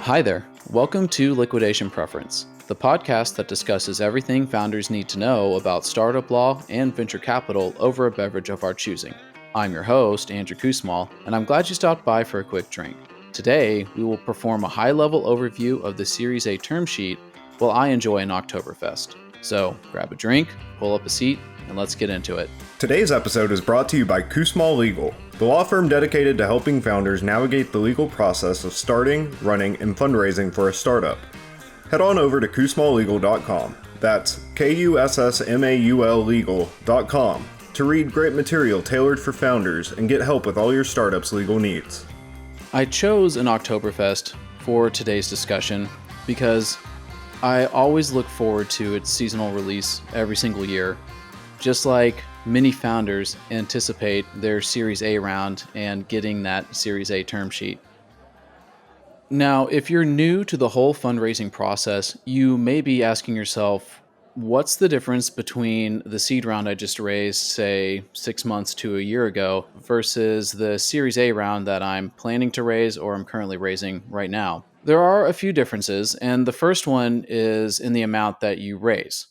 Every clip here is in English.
Hi there. Welcome to Liquidation Preference, the podcast that discusses everything founders need to know about startup law and venture capital over a beverage of our choosing. I'm your host, Andrew Kusmal, and I'm glad you stopped by for a quick drink. Today, we will perform a high-level overview of the Series A term sheet while I enjoy an Oktoberfest. So, grab a drink, pull up a seat, and let's get into it. Today's episode is brought to you by Kusmal Legal, the law firm dedicated to helping founders navigate the legal process of starting, running, and fundraising for a startup. Head on over to kusmallegal.com, that's KUSSMAUL legal.com, to read great material tailored for founders and get help with all your startup's legal needs. I chose an Oktoberfest for today's discussion because I always look forward to its seasonal release every single year, just like many founders anticipate their Series A round and getting that Series A term sheet. Now, if you're new to the whole fundraising process, you may be asking yourself, what's the difference between the seed round I just raised, say, 6 months to a year ago, versus the Series A round that I'm planning to raise or I'm currently raising right now? There are a few differences, and the first one is in the amount that you raise.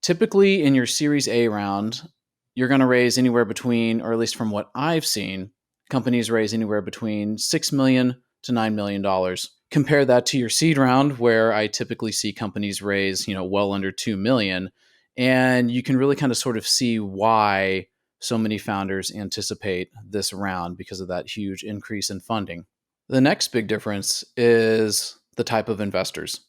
Typically, in your Series A round, you're going to raise anywhere between, or at least from what I've seen, companies raise anywhere between $6 million to $9 million. Compare that to your seed round, where I typically see companies raise, well under $2 million. And you can really kind of sort of see why so many founders anticipate this round because of that huge increase in funding. The next big difference is the type of investors.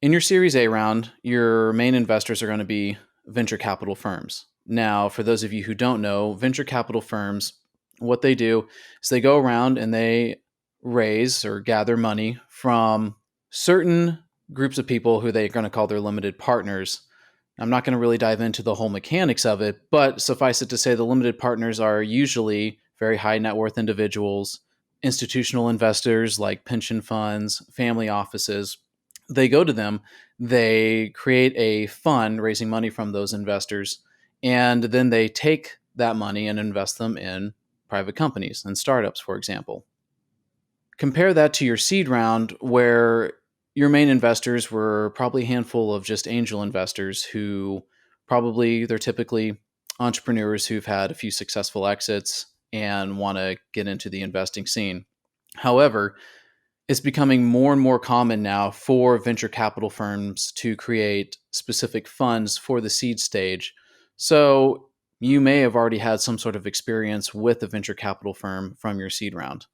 In your Series A round, your main investors are going to be venture capital firms. Now, for those of you who don't know, venture capital firms, what they do is they go around and they raise or gather money from certain groups of people who they're going to call their limited partners. I'm not going to really dive into the whole mechanics of it, but suffice it to say the limited partners are usually very high net worth individuals, institutional investors like pension funds, family offices. They go to them, they create a fund raising money from those investors, and then they take that money and invest them in private companies and startups, for example. Compare that to your seed round, where your main investors were probably a handful of just angel investors who they're typically entrepreneurs who've had a few successful exits and want to get into the investing scene. However, it's becoming more and more common now for venture capital firms to create specific funds for the seed stage. So you may have already had some sort of experience with a venture capital firm from your seed round.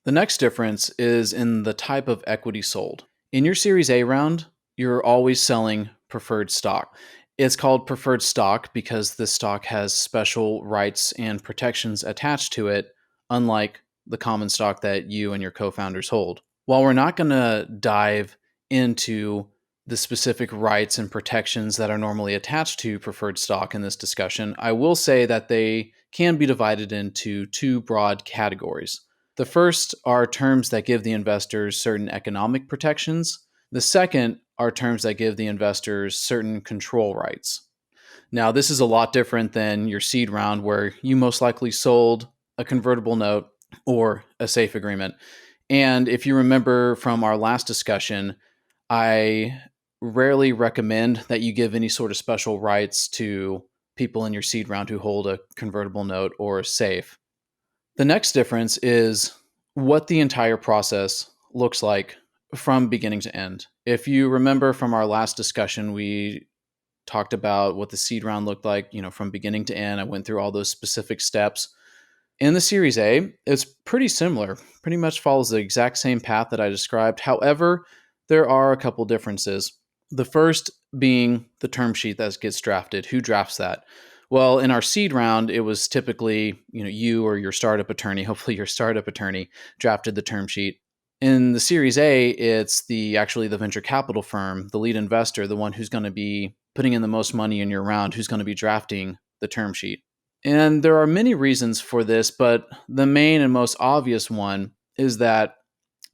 The next difference is in the type of equity sold. In your Series A round, you're always selling preferred stock. It's called preferred stock because this stock has special rights and protections attached to it, unlike the common stock that you and your co-founders hold. While we're not going to dive into the specific rights and protections that are normally attached to preferred stock in this discussion, I will say that they can be divided into two broad categories. The first are terms that give the investors certain economic protections. The second are terms that give the investors certain control rights. Now, this is a lot different than your seed round, where you most likely sold a convertible note or a SAFE agreement. And if you remember from our last discussion, I rarely recommend that you give any sort of special rights to people in your seed round who hold a convertible note or a SAFE. The next difference is what the entire process looks like from beginning to end. If you remember from our last discussion, we talked about what the seed round looked like, from beginning to end. I went through all those specific steps. In the Series A, it's pretty similar, pretty much follows the exact same path that I described. However, there are a couple differences. The first being the term sheet that gets drafted. Who drafts that? Well, in our seed round, it was typically, you or your startup attorney, hopefully your startup attorney, drafted the term sheet. In the Series A, it's actually the venture capital firm, the lead investor, the one who's going to be putting in the most money in your round, who's going to be drafting the term sheet. And there are many reasons for this, but the main and most obvious one is that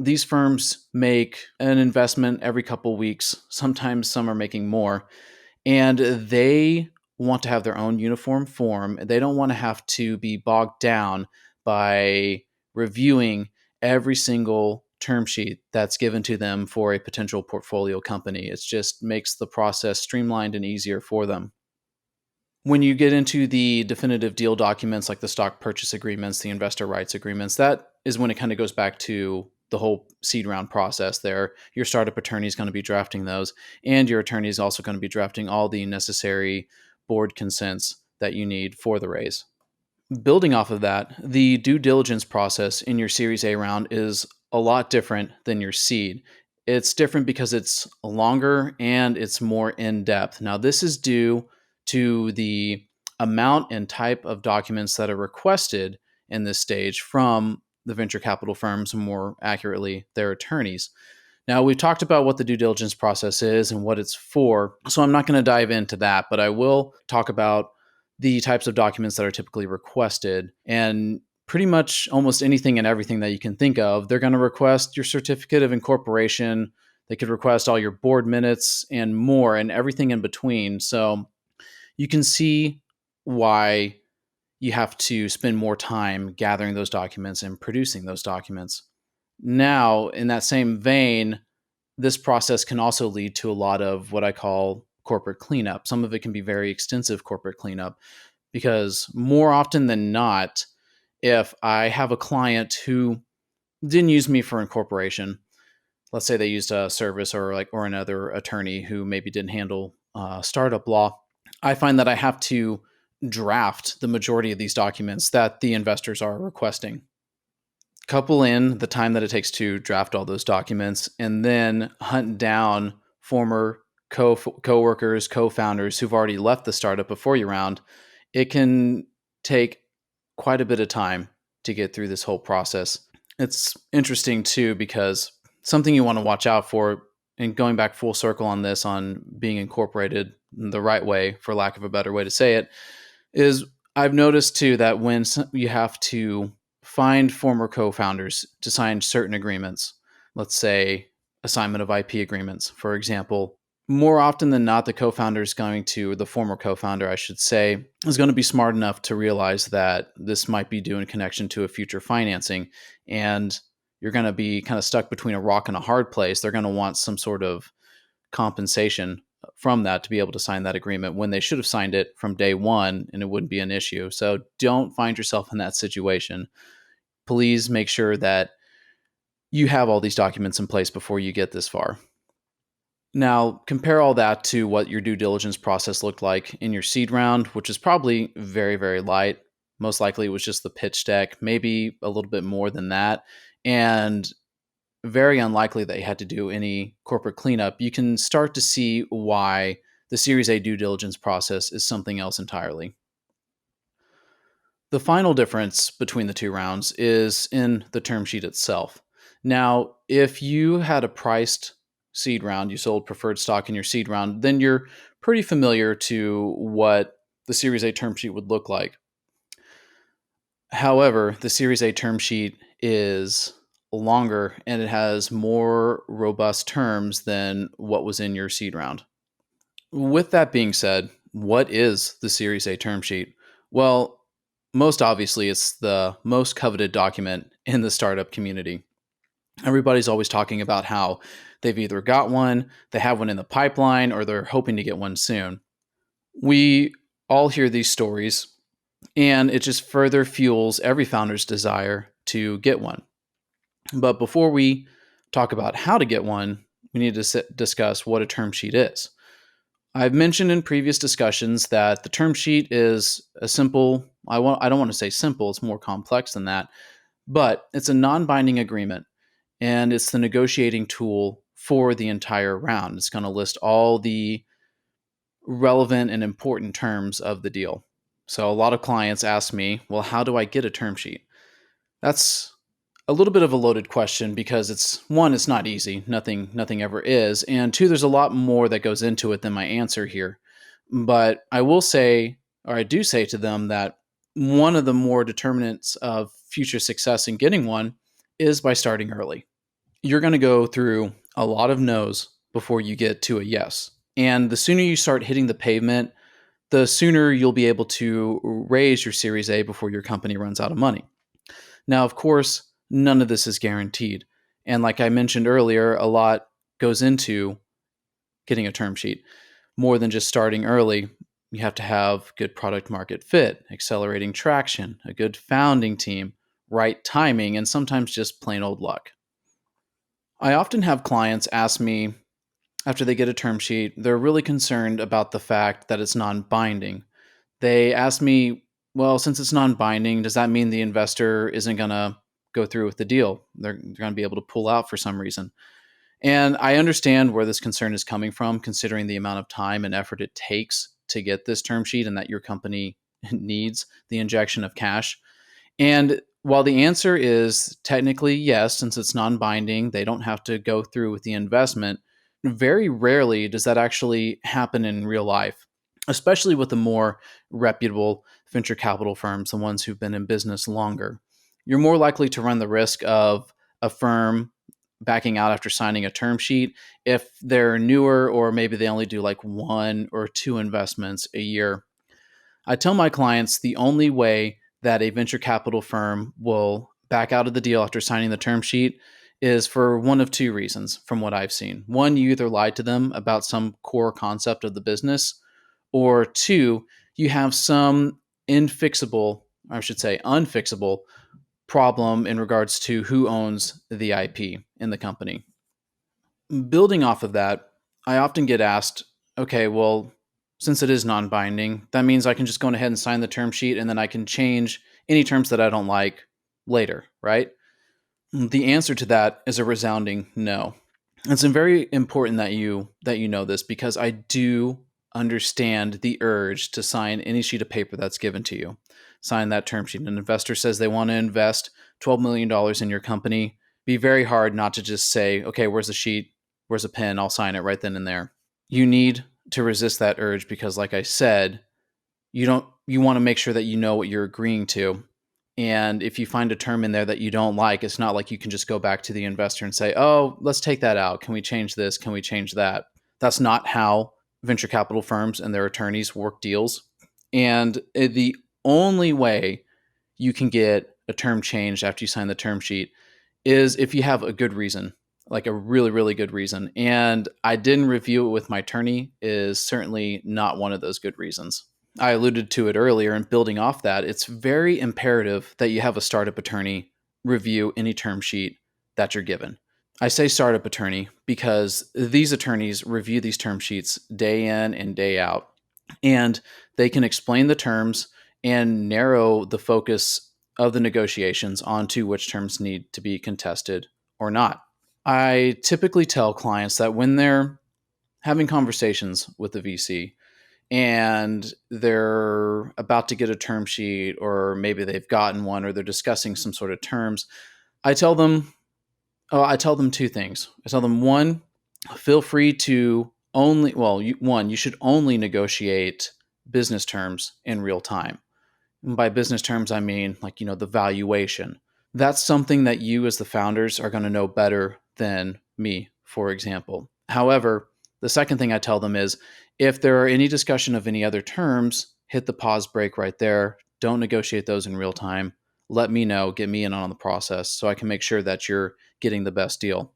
these firms make an investment every couple weeks. Sometimes some are making more, and they want to have their own uniform form. They don't want to have to be bogged down by reviewing every single term sheet that's given to them for a potential portfolio company. It just makes the process streamlined and easier for them. When you get into the definitive deal documents like the stock purchase agreements, the investor rights agreements, that is when it kind of goes back to the whole seed round process there. Your startup attorney is going to be drafting those, and your attorney is also going to be drafting all the necessary board consents that you need for the raise. Building off of that, the due diligence process in your Series A round is a lot different than your seed. It's different because it's longer and it's more in depth. Now, this is due to the amount and type of documents that are requested in this stage from the venture capital firms, more accurately, their attorneys. Now, we've talked about what the due diligence process is and what it's for, so I'm not going to dive into that, but I will talk about the types of documents that are typically requested. And pretty much almost anything and everything that you can think of, they're going to request your certificate of incorporation. They could request all your board minutes and more, and everything in between. So you can see why you have to spend more time gathering those documents and producing those documents. Now, in that same vein, this process can also lead to a lot of what I call corporate cleanup. Some of it can be very extensive corporate cleanup, because more often than not, if I have a client who didn't use me for incorporation, let's say they used a service or another attorney who maybe didn't handle startup law, I find that I have to draft the majority of these documents that the investors are requesting. Couple in the time that it takes to draft all those documents, and then hunt down former co-workers, co-founders who've already left the startup before you round. It can take quite a bit of time to get through this whole process. It's interesting too, because something you want to watch out for, and going back full circle on this, on being incorporated the right way, for lack of a better way to say it, is I've noticed too that when you have to find former co-founders to sign certain agreements, let's say assignment of IP agreements, for example, more often than not, the former co-founder, I should say, is going to be smart enough to realize that this might be due in connection to a future financing, and you're going to be kind of stuck between a rock and a hard place. They're going to want some sort of compensation from that to be able to sign that agreement when they should have signed it from day one, and it wouldn't be an issue. So don't find yourself in that situation. Please make sure that you have all these documents in place before you get this far. Now, compare all that to what your due diligence process looked like in your seed round, which is probably very, very light. Most likely it was just the pitch deck, maybe a little bit more than that, and very unlikely that you had to do any corporate cleanup. You can start to see why the Series A due diligence process is something else entirely. The final difference between the two rounds is in the term sheet itself. Now, if you had a priced seed round, you sold preferred stock in your seed round, then you're pretty familiar to what the Series A term sheet would look like. However, the Series A term sheet is longer and it has more robust terms than what was in your seed round. With that being said, what is the Series A term sheet? Well, most obviously, it's the most coveted document in the startup community. Everybody's always talking about how they've either got one, they have one in the pipeline, or they're hoping to get one soon. We all hear these stories, and it just further fuels every founder's desire to get one. But before we talk about how to get one, we need to discuss what a term sheet is. I've mentioned in previous discussions that the term sheet is a simple, I don't want to say simple, it's more complex than that, but it's a non-binding agreement, and it's the negotiating tool for the entire round. It's going to list all the relevant and important terms of the deal. So a lot of clients ask me, well, how do I get a term sheet? That's a little bit of a loaded question, because it's not easy. Nothing ever is. And two, there's a lot more that goes into it than my answer here. But I will say, or I do say to them, that one of the more determinants of future success in getting one is by starting early. You're going to go through a lot of no's before you get to a yes. And the sooner you start hitting the pavement, the sooner you'll be able to raise your Series A before your company runs out of money. Now, of course, none of this is guaranteed. And like I mentioned earlier, a lot goes into getting a term sheet. More than just starting early, you have to have good product market fit, accelerating traction, a good founding team, right timing, and sometimes just plain old luck. I often have clients ask me after they get a term sheet, they're really concerned about the fact that it's non binding. They ask me, well, since it's non binding, does that mean the investor isn't going to go through with the deal? They're going to be able to pull out for some reason. And I understand where this concern is coming from, considering the amount of time and effort it takes to get this term sheet and that your company needs the injection of cash. And while the answer is technically yes, since it's non binding, they don't have to go through with the investment, very rarely does that actually happen in real life, especially with the more reputable venture capital firms, the ones who've been in business longer. You're more likely to run the risk of a firm backing out after signing a term sheet if they're newer or maybe they only do like one or two investments a year. I tell my clients the only way that a venture capital firm will back out of the deal after signing the term sheet is for one of two reasons from what I've seen. One, you either lied to them about some core concept of the business, or two, you have some infixable, or I should say unfixable problem in regards to who owns the IP in the company. Building off of that, I often get asked, okay, well, since it is non binding, that means I can just go ahead and sign the term sheet and then I can change any terms that I don't like later, right? The answer to that is a resounding no. It's very important that you know this because I do understand the urge to sign any sheet of paper that's given to you. Sign that term sheet. An investor says they want to invest $12 million in your company. Be very hard not to just say, okay, where's the sheet? Where's a pen? I'll sign it right then and there. You need to resist that urge because, like I said, you want to make sure that you know what you're agreeing to. And if you find a term in there that you don't like, it's not like you can just go back to the investor and say, oh, let's take that out. Can we change this? Can we change that? That's not how venture capital firms and their attorneys work deals. And the only way you can get a term changed after you sign the term sheet is if you have a good reason, like a really, really good reason. And I didn't review it with my attorney is certainly not one of those good reasons. I alluded to it earlier, and building off that, it's very imperative that you have a startup attorney review any term sheet that you're given. I say startup attorney because these attorneys review these term sheets day in and day out, and they can explain the terms and narrow the focus of the negotiations onto which terms need to be contested or not. I typically tell clients that when they're having conversations with the VC, and they're about to get a term sheet, or maybe they've gotten one, or they're discussing some sort of terms, I tell them, I tell them two things. I tell them, one, feel free to only, well, you should only negotiate business terms in real time. And by business terms, I mean like, the valuation. That's something that you as the founders are going to know better than me, for example. However, the second thing I tell them is if there are any discussion of any other terms, hit the pause break right there. Don't negotiate those in real time. Let me know, get me in on the process so I can make sure that you're getting the best deal.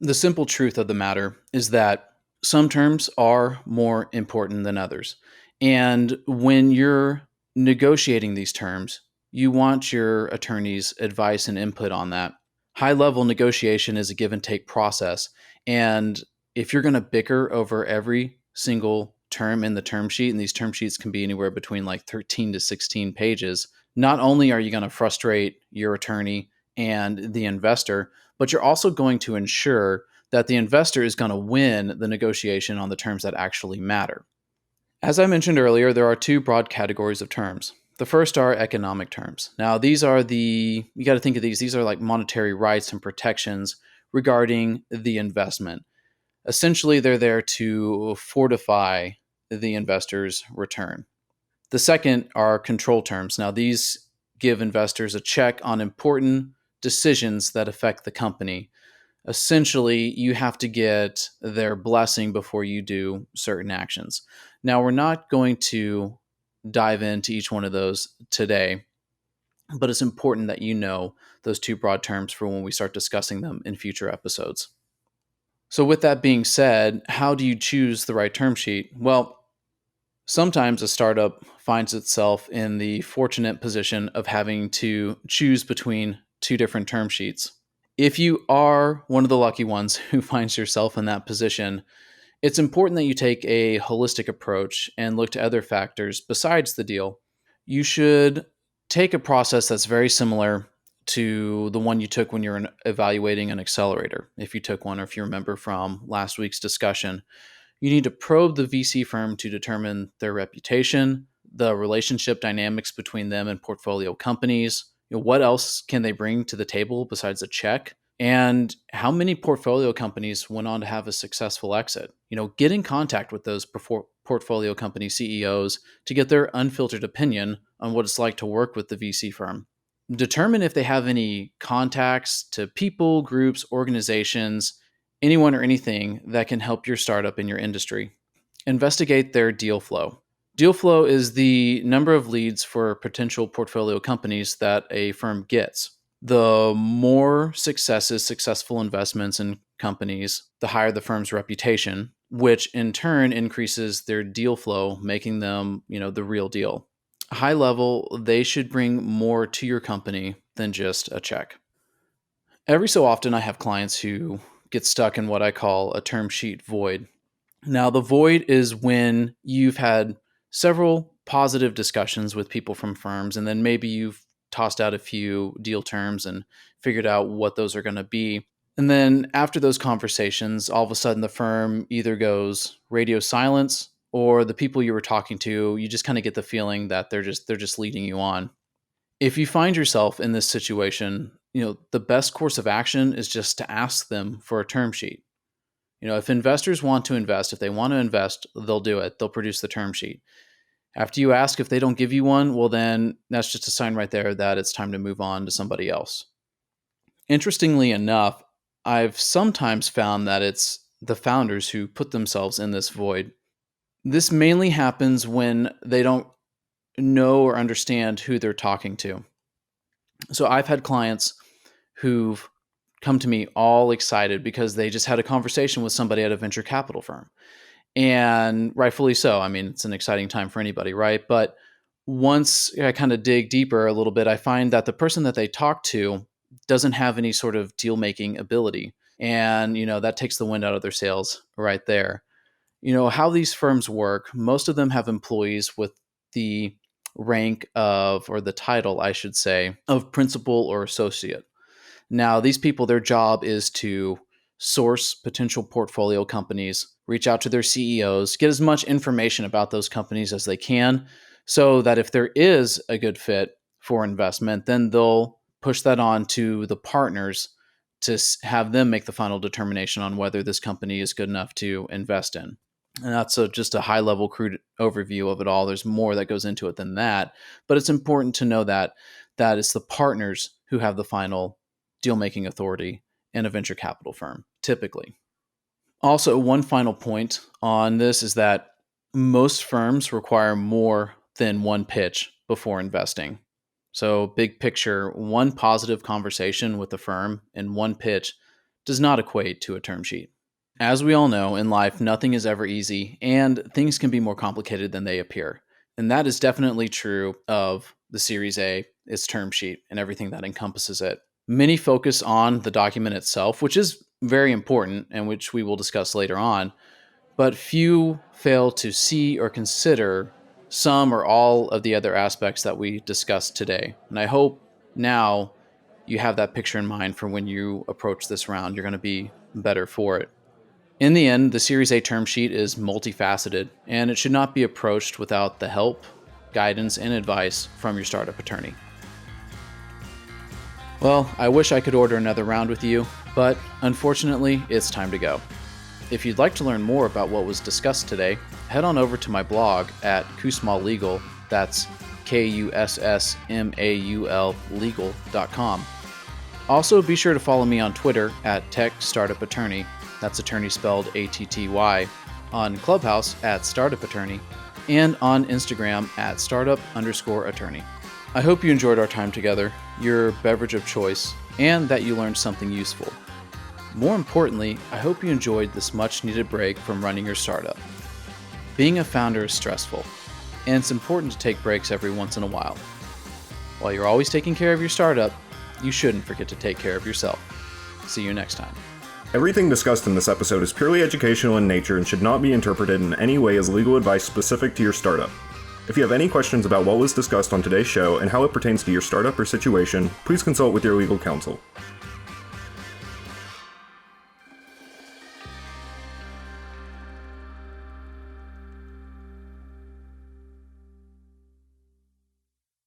The simple truth of the matter is that some terms are more important than others. And when you're negotiating these terms, you want your attorney's advice and input on that. High level negotiation is a give and take process. And if you're going to bicker over every single term in the term sheet, and these term sheets can be anywhere between like 13 to 16 pages, not only are you going to frustrate your attorney and the investor, but you're also going to ensure that the investor is going to win the negotiation on the terms that actually matter. As I mentioned earlier, there are two broad categories of terms. The first are economic terms. Now, you got to think of these are like monetary rights and protections regarding the investment. Essentially, they're there to fortify the investor's return. The second are control terms. Now, these give investors a check on important decisions that affect the company. Essentially, you have to get their blessing before you do certain actions. Now, we're not going to dive into each one of those today, but it's important that you know those two broad terms for when we start discussing them in future episodes. So with that being said, how do you choose the right term sheet? Well, sometimes a startup finds itself in the fortunate position of having to choose between two different term sheets. If you are one of the lucky ones who finds yourself in that position, it's important that you take a holistic approach and look to other factors besides the deal. You should take a process that's very similar to the one you took when you're evaluating an accelerator. If you took one, or if you remember from last week's discussion, you need to probe the VC firm to determine their reputation, the relationship dynamics between them and portfolio companies. What else can they bring to the table besides a check? And how many portfolio companies went on to have a successful exit? Get in contact with those portfolio company CEOs to get their unfiltered opinion on what it's like to work with the VC firm. Determine if they have any contacts to people, groups, organizations, anyone or anything that can help your startup in your industry. Investigate their deal flow. Deal flow is the number of leads for potential portfolio companies that a firm gets. The more successful investments in companies, the higher the firm's reputation, which in turn increases their deal flow, making them, the real deal. High level, they should bring more to your company than just a check. Every so often, I have clients who get stuck in what I call a term sheet void. Now, the void is when you've had several positive discussions with people from firms, and then maybe you've tossed out a few deal terms and figured out what those are going to be. And then after those conversations, all of a sudden the firm either goes radio silence, or the people you were talking to, you just kind of get the feeling that they're just leading you on. If you find yourself in this situation, the best course of action is just to ask them for a term sheet. If investors want to invest, if they want to invest, they'll do it. They'll produce the term sheet. After you ask, if they don't give you one, well, then that's just a sign right there that it's time to move on to somebody else. Interestingly enough, I've sometimes found that it's the founders who put themselves in this void. This mainly happens when they don't know or understand who they're talking to. So I've had clients who've come to me all excited because they just had a conversation with somebody at a venture capital firm. And rightfully so. I mean, it's an exciting time for anybody, right? But once I kind of dig deeper a little bit, I find that the person that they talk to doesn't have any sort of deal-making ability. And, that takes the wind out of their sails right there. How these firms work, most of them have employees with the rank of, or the title, I should say, of principal or associate. Now, these people, their job is to source potential portfolio companies, reach out to their CEOs, get as much information about those companies as they can, so that if there is a good fit for investment, then they'll push that on to the partners to have them make the final determination on whether this company is good enough to invest in. And that's just a high-level crude overview of it all. There's more that goes into it than that, but it's important to know that it's the partners who have the final deal-making authority in a venture capital firm, typically. Also, one final point on this is that most firms require more than one pitch before investing. So, big picture, one positive conversation with the firm and one pitch does not equate to a term sheet. As we all know, in life, nothing is ever easy, and things can be more complicated than they appear. And that is definitely true of the Series A, its term sheet, and everything that encompasses it. Many focus on the document itself, which is very important and which we will discuss later on, but few fail to see or consider some or all of the other aspects that we discussed today. And I hope now you have that picture in mind for when you approach this round. You're going to be better for it. In the end, the Series A term sheet is multifaceted, and it should not be approached without the help, guidance, and advice from your startup attorney. Well, I wish I could order another round with you, but unfortunately, it's time to go. If you'd like to learn more about what was discussed today, head on over to my blog at Kussmaul Legal, that's KUSSMAUL legal.com. Also, be sure to follow me on Twitter at Tech Startup Attorney, that's attorney spelled ATTY, on Clubhouse at Startup Attorney, and on Instagram at startup_attorney. I hope you enjoyed our time together, your beverage of choice, and that you learned something useful. More importantly, I hope you enjoyed this much-needed break from running your startup. Being a founder is stressful, and it's important to take breaks every once in a while. While you're always taking care of your startup, you shouldn't forget to take care of yourself. See you next time. Everything discussed in this episode is purely educational in nature and should not be interpreted in any way as legal advice specific to your startup. If you have any questions about what was discussed on today's show and how it pertains to your startup or situation, please consult with your legal counsel.